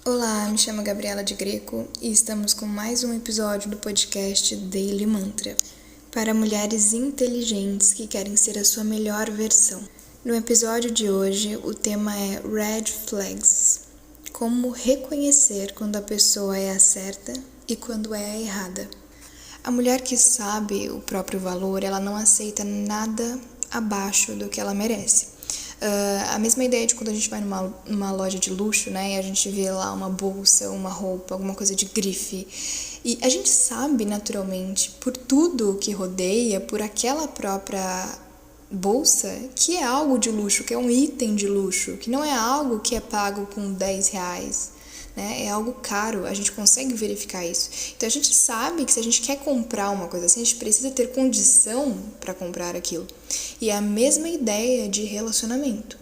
Olá, me chamo Gabriela de Greco e estamos com mais um episódio do podcast Daily Mantra para mulheres inteligentes que querem ser a sua melhor versão. No episódio de hoje, o tema é Red Flags. Como reconhecer quando a pessoa é a certa e quando é a errada. A mulher que sabe o próprio valor, ela não aceita nada abaixo do que ela merece. A mesma ideia de quando a gente vai numa loja de luxo, né, e a gente vê lá uma bolsa, uma roupa, alguma coisa de grife, e a gente sabe naturalmente, por tudo que rodeia, por aquela própria bolsa, que é algo de luxo, que é um item de luxo, que não é algo que é pago com 10 reais, né? É algo caro, a gente consegue verificar isso. Então a gente sabe que se a gente quer comprar uma coisa assim, a gente precisa ter condição para comprar aquilo. E é a mesma ideia de relacionamento.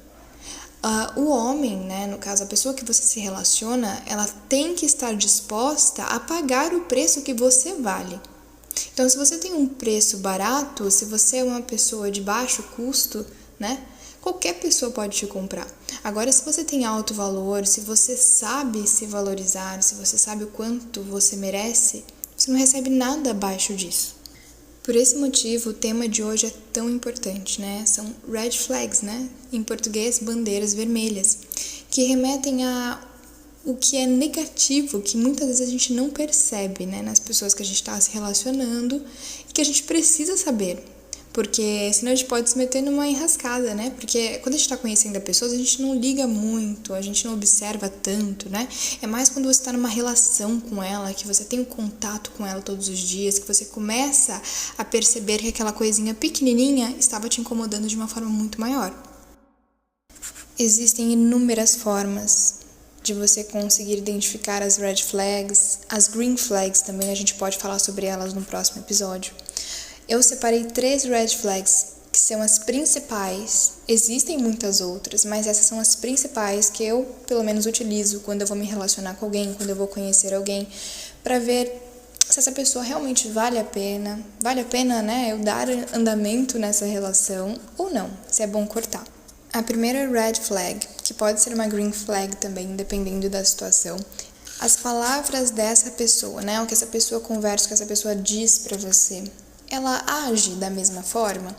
O homem, né, no caso a pessoa que você se relaciona, ela tem que estar disposta a pagar o preço que você vale. Então, se você tem um preço barato, se você é uma pessoa de baixo custo, né, qualquer pessoa pode te comprar. Agora, se você tem alto valor, se você sabe se valorizar, se você sabe o quanto você merece, você não recebe nada abaixo disso. Por esse motivo, o tema de hoje é tão importante, né? São red flags, né? Em português, bandeiras vermelhas, que remetem a o que é negativo, que muitas vezes a gente não percebe, né? Nas pessoas que a gente está se relacionando e que a gente precisa saber. Porque senão a gente pode se meter numa enrascada, né? Porque quando a gente tá conhecendo a pessoa, a gente não liga muito, a gente não observa tanto, né? É mais quando você tá numa relação com ela, que você tem um contato com ela todos os dias, que você começa a perceber que aquela coisinha pequenininha estava te incomodando de uma forma muito maior. Existem inúmeras formas de você conseguir identificar as red flags, as green flags também, a gente pode falar sobre elas no próximo episódio. Eu separei 3 red flags, que são as principais. Existem muitas outras, mas essas são as principais que eu, pelo menos, utilizo quando eu vou me relacionar com alguém, quando eu vou conhecer alguém, para ver se essa pessoa realmente vale a pena, né, eu dar andamento nessa relação ou não, se é bom cortar. A primeira red flag, que pode ser uma green flag também, dependendo da situação, as palavras dessa pessoa, né, o que essa pessoa conversa, o que essa pessoa diz para você. Ela age da mesma forma?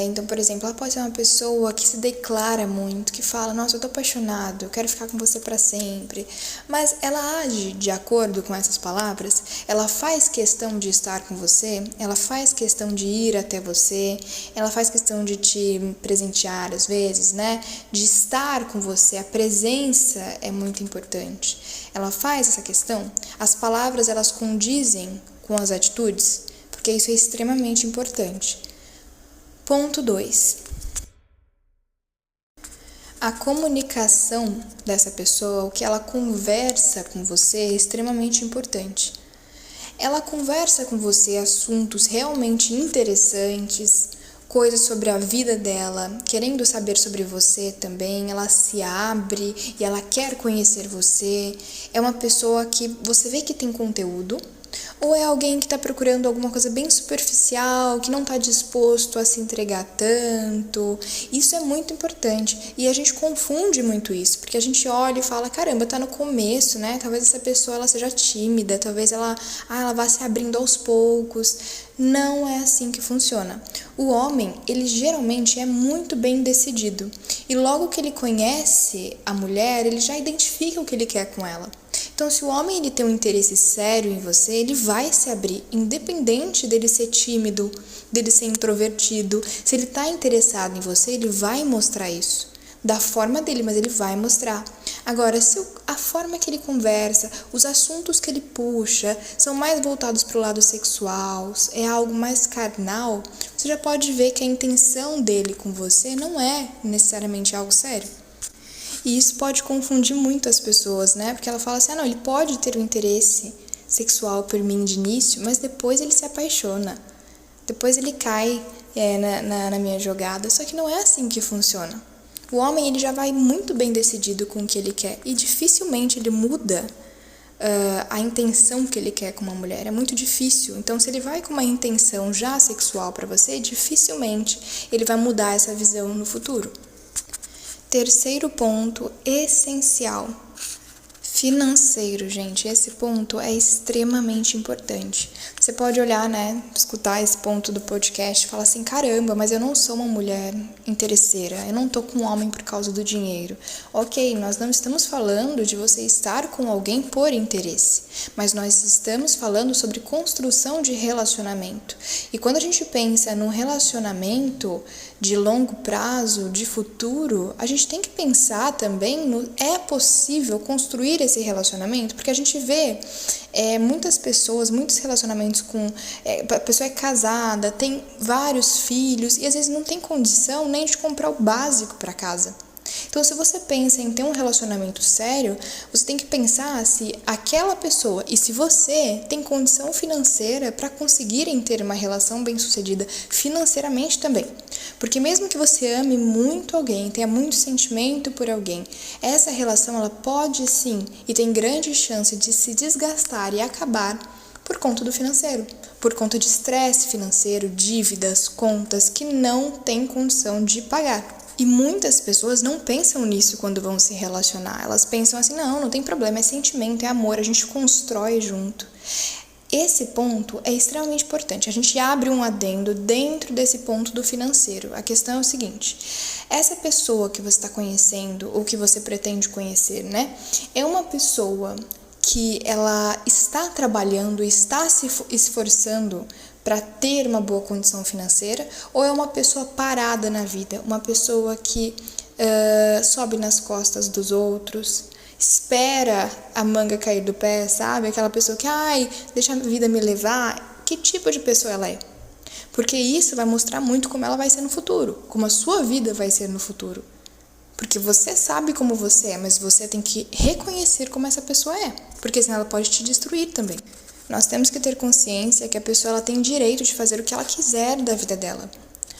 Então, por exemplo, ela pode ser uma pessoa que se declara muito, que fala, nossa, eu tô apaixonado, eu quero ficar com você para sempre. Mas ela age de acordo com essas palavras? Ela faz questão de estar com você? Ela faz questão de ir até você? Ela faz questão de te presentear às vezes, né? De estar com você. A presença é muito importante. Ela faz essa questão? As palavras, elas condizem com as atitudes? Porque isso é extremamente importante. Ponto 2. A comunicação dessa pessoa, o que ela conversa com você é extremamente importante. Ela conversa com você assuntos realmente interessantes, coisas sobre a vida dela, querendo saber sobre você também, ela se abre e ela quer conhecer você. É uma pessoa que você vê que tem conteúdo, ou é alguém que está procurando alguma coisa bem superficial, que não está disposto a se entregar tanto. Isso é muito importante. E a gente confunde muito isso, porque a gente olha e fala, caramba, tá no começo, né? Talvez essa pessoa ela seja tímida, talvez ela vá se abrindo aos poucos. Não é assim que funciona. O homem, ele geralmente é muito bem decidido. E logo que ele conhece a mulher, ele já identifica o que ele quer com ela. Então, se o homem ele tem um interesse sério em você, ele vai se abrir, independente dele ser tímido, dele ser introvertido. Se ele está interessado em você, ele vai mostrar isso, da forma dele, mas ele vai mostrar. Agora, se a forma que ele conversa, os assuntos que ele puxa, são mais voltados para o lado sexual, é algo mais carnal, você já pode ver que a intenção dele com você não é necessariamente algo sério. E isso pode confundir muito as pessoas, né? Porque ela fala assim, não, ele pode ter um interesse sexual por mim de início, mas depois ele se apaixona. Depois ele cai na minha jogada. Só que não é assim que funciona. O homem, ele já vai muito bem decidido com o que ele quer. E dificilmente ele muda a intenção que ele quer com uma mulher. É muito difícil. Então, se ele vai com uma intenção já sexual para você, dificilmente ele vai mudar essa visão no futuro. Terceiro ponto essencial: Financeiro, gente, esse ponto é extremamente importante. Você pode olhar, escutar esse ponto do podcast e falar assim, caramba, mas eu não sou uma mulher interesseira, eu não tô com um homem por causa do dinheiro. Ok, nós não estamos falando de você estar com alguém por interesse, mas nós estamos falando sobre construção de relacionamento. E quando a gente pensa num relacionamento de longo prazo, de futuro, a gente tem que pensar também no é possível construir esse relacionamento, porque a gente vê muitas pessoas, muitos relacionamentos com a pessoa é casada, tem vários filhos e às vezes não tem condição nem de comprar o básico para casa. Então, se você pensa em ter um relacionamento sério, você tem que pensar se aquela pessoa e se você tem condição financeira para conseguirem ter uma relação bem-sucedida financeiramente também. Porque mesmo que você ame muito alguém, tenha muito sentimento por alguém, essa relação ela pode sim e tem grande chance de se desgastar e acabar por conta do financeiro, por conta de estresse financeiro, dívidas, contas que não tem condição de pagar. E muitas pessoas não pensam nisso quando vão se relacionar. Elas pensam assim, não tem problema, é sentimento, é amor, a gente constrói junto. Esse ponto é extremamente importante. A gente abre um adendo dentro desse ponto do financeiro. A questão é o seguinte, essa pessoa que você está conhecendo ou que você pretende conhecer, é uma pessoa que ela está trabalhando, está se esforçando para ter uma boa condição financeira, ou é uma pessoa parada na vida, uma pessoa que sobe nas costas dos outros, espera a manga cair do pé, sabe? Aquela pessoa que, deixa a vida me levar. Que tipo de pessoa ela é? Porque isso vai mostrar muito como ela vai ser no futuro, como a sua vida vai ser no futuro. Porque você sabe como você é, mas você tem que reconhecer como essa pessoa é, porque senão ela pode te destruir também. Nós temos que ter consciência que a pessoa ela tem direito de fazer o que ela quiser da vida dela.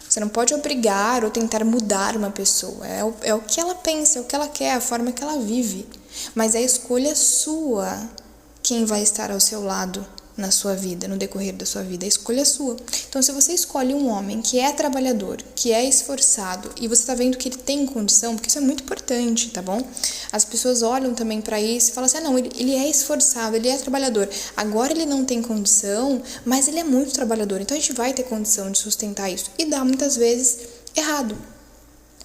Você não pode obrigar ou tentar mudar uma pessoa. É o que ela pensa, é o que ela quer, a forma que ela vive. Mas é a escolha sua quem vai estar ao seu lado na sua vida, no decorrer da sua vida, a escolha é sua. Então, se você escolhe um homem que é trabalhador, que é esforçado, e você tá vendo que ele tem condição, porque isso é muito importante, tá bom? As pessoas olham também pra isso e falam assim, não, ele é esforçado, ele é trabalhador, agora ele não tem condição, mas ele é muito trabalhador, então a gente vai ter condição de sustentar isso. E dá muitas vezes errado.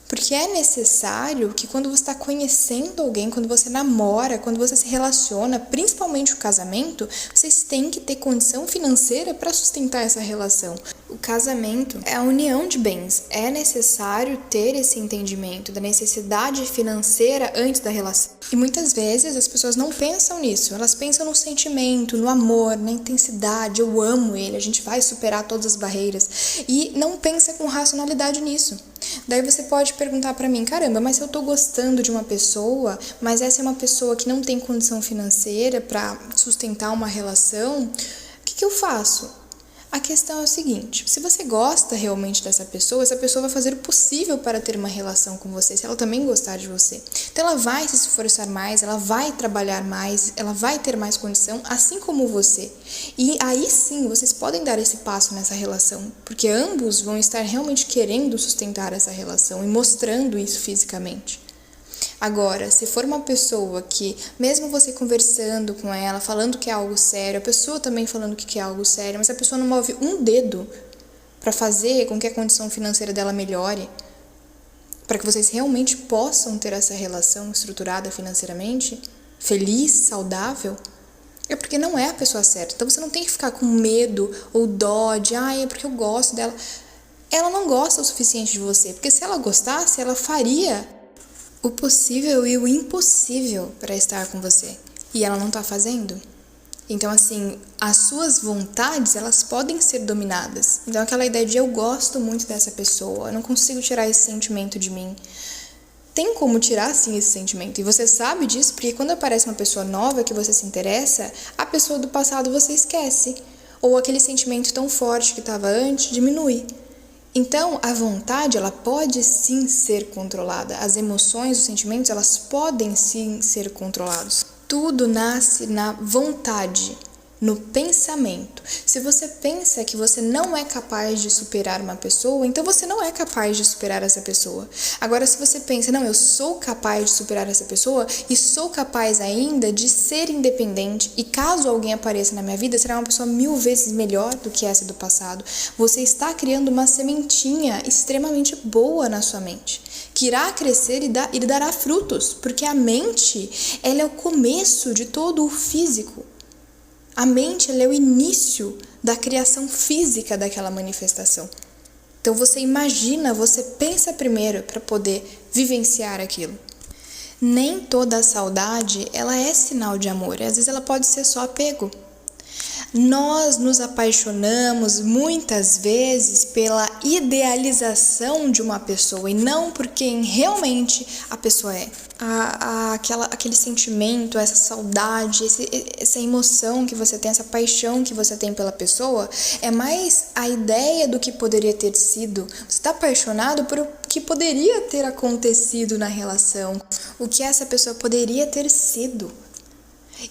Porque é necessário que quando você está conhecendo alguém, quando você namora, quando você se relaciona, principalmente o casamento, vocês têm que ter condição financeira para sustentar essa relação. O casamento é a união de bens. É necessário ter esse entendimento da necessidade financeira antes da relação. E muitas vezes as pessoas não pensam nisso. Elas pensam no sentimento, no amor, na intensidade. Eu amo ele, a gente vai superar todas as barreiras. E não pensa com racionalidade nisso. Daí você pode perguntar pra mim, caramba, mas se eu tô gostando de uma pessoa, mas essa é uma pessoa que não tem condição financeira pra sustentar uma relação, o que eu faço? A questão é o seguinte, se você gosta realmente dessa pessoa, essa pessoa vai fazer o possível para ter uma relação com você, se ela também gostar de você. Então ela vai se esforçar mais, ela vai trabalhar mais, ela vai ter mais condição, assim como você. E aí sim, vocês podem dar esse passo nessa relação, porque ambos vão estar realmente querendo sustentar essa relação e mostrando isso fisicamente. Agora, se for uma pessoa que, mesmo você conversando com ela, falando que é algo sério, a pessoa também falando que é algo sério, mas a pessoa não move um dedo para fazer com que a condição financeira dela melhore, para que vocês realmente possam ter essa relação estruturada financeiramente, feliz, saudável, é porque não é a pessoa certa. Então você não tem que ficar com medo ou dó de, é porque eu gosto dela. Ela não gosta o suficiente de você, porque se ela gostasse, ela faria o possível e o impossível para estar com você. E ela não tá fazendo. Então, assim, as suas vontades, elas podem ser dominadas. Então, aquela ideia de eu gosto muito dessa pessoa, eu não consigo tirar esse sentimento de mim. Tem como tirar, sim, esse sentimento. E você sabe disso porque quando aparece uma pessoa nova que você se interessa, a pessoa do passado você esquece. Ou aquele sentimento tão forte que estava antes diminui. Então, a vontade, ela pode sim ser controlada. As emoções, os sentimentos, elas podem sim ser controlados. Tudo nasce na vontade. no pensamento. Se você pensa que você não é capaz de superar uma pessoa, então você não é capaz de superar essa pessoa. Agora, se você pensa, não, eu sou capaz de superar essa pessoa e sou capaz ainda de ser independente, e caso alguém apareça na minha vida, será uma pessoa 1000 vezes melhor do que essa do passado, você está criando uma sementinha extremamente boa na sua mente, que irá crescer e dará frutos, porque a mente, ela é o começo de todo o físico. A mente, ela é o início da criação física daquela manifestação. Então você imagina, você pensa primeiro para poder vivenciar aquilo. Nem toda a saudade, ela é sinal de amor, às vezes ela pode ser só apego. Nós nos apaixonamos muitas vezes pela idealização de uma pessoa e não por quem realmente a pessoa é. Aquele sentimento, essa saudade, essa emoção que você tem, essa paixão que você tem pela pessoa, é mais a ideia do que poderia ter sido. Você está apaixonado por o que poderia ter acontecido na relação, o que essa pessoa poderia ter sido.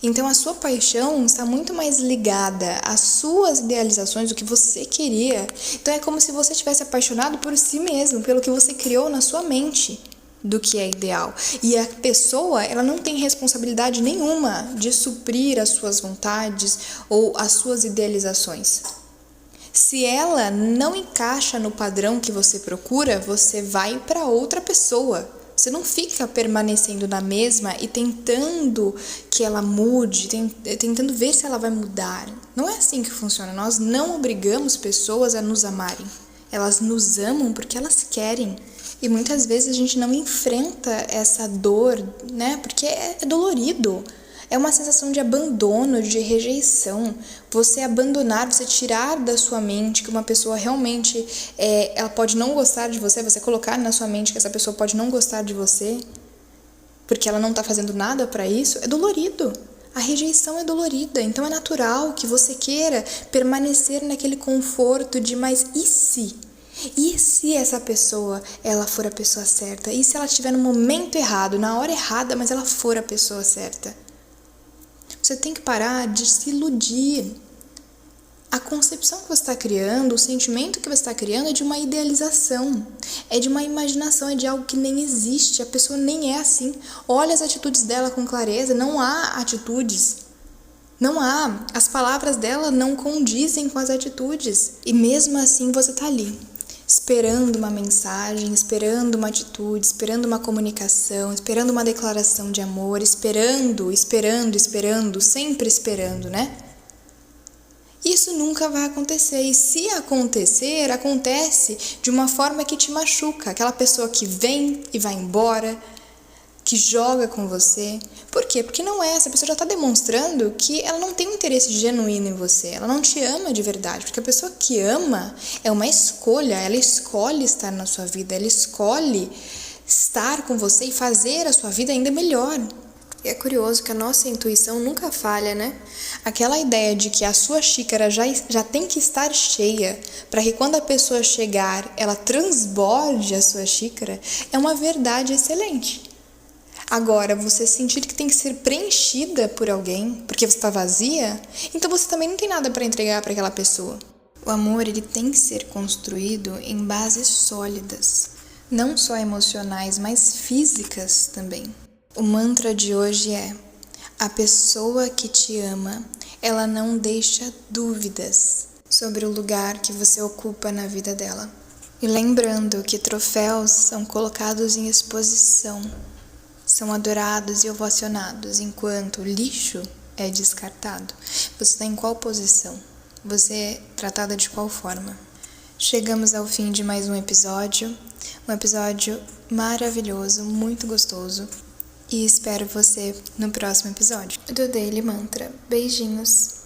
Então a sua paixão está muito mais ligada às suas idealizações, do que você queria. Então é como se você estivesse apaixonado por si mesmo, pelo que você criou na sua mente, do que é ideal. E a pessoa, ela não tem responsabilidade nenhuma de suprir as suas vontades ou as suas idealizações. Se ela não encaixa no padrão que você procura, você vai para outra pessoa. Você não fica permanecendo na mesma e tentando que ela mude, tentando ver se ela vai mudar. Não é assim que funciona. Nós não obrigamos pessoas a nos amarem. Elas nos amam porque elas querem. E muitas vezes a gente não enfrenta essa dor, né? Porque é dolorido. É uma sensação de abandono, de rejeição. Você abandonar, você tirar da sua mente que uma pessoa realmente, ela pode não gostar de você, você colocar na sua mente que essa pessoa pode não gostar de você, porque ela não está fazendo nada para isso, é dolorido. A rejeição é dolorida, então é natural que você queira permanecer naquele conforto de, mas e se? E se essa pessoa, ela for a pessoa certa? E se ela estiver no momento errado, na hora errada, mas ela for a pessoa certa? Você tem que parar de se iludir. A concepção que você está criando, o sentimento que você está criando é de uma idealização, é de uma imaginação, é de algo que nem existe, a pessoa nem é assim. Olha as atitudes dela com clareza, não há atitudes, não há, as palavras dela não condizem com as atitudes. E mesmo assim você está ali, esperando uma mensagem, esperando uma atitude, esperando uma comunicação, esperando uma declaração de amor, esperando, sempre esperando, né? Isso nunca vai acontecer, e se acontecer, acontece de uma forma que te machuca. Aquela pessoa que vem e vai embora, que joga com você. Por quê? Porque não é, essa pessoa já está demonstrando que ela não tem um interesse genuíno em você, ela não te ama de verdade, porque a pessoa que ama é uma escolha, ela escolhe estar na sua vida, ela escolhe estar com você e fazer a sua vida ainda melhor. E é curioso que a nossa intuição nunca falha, né? Aquela ideia de que a sua xícara já tem que estar cheia, para que quando a pessoa chegar, ela transborde a sua xícara, é uma verdade excelente. Agora, você sentir que tem que ser preenchida por alguém, porque você está vazia, então você também não tem nada para entregar para aquela pessoa. O amor, ele tem que ser construído em bases sólidas, não só emocionais, mas físicas também. O mantra de hoje é: a pessoa que te ama, ela não deixa dúvidas sobre o lugar que você ocupa na vida dela. E lembrando que troféus são colocados em exposição, são adorados e ovacionados, enquanto o lixo é descartado. Você está em qual posição? Você é tratada de qual forma? Chegamos ao fim de mais um episódio maravilhoso, muito gostoso. E espero você no próximo episódio do Daily Mantra. Beijinhos!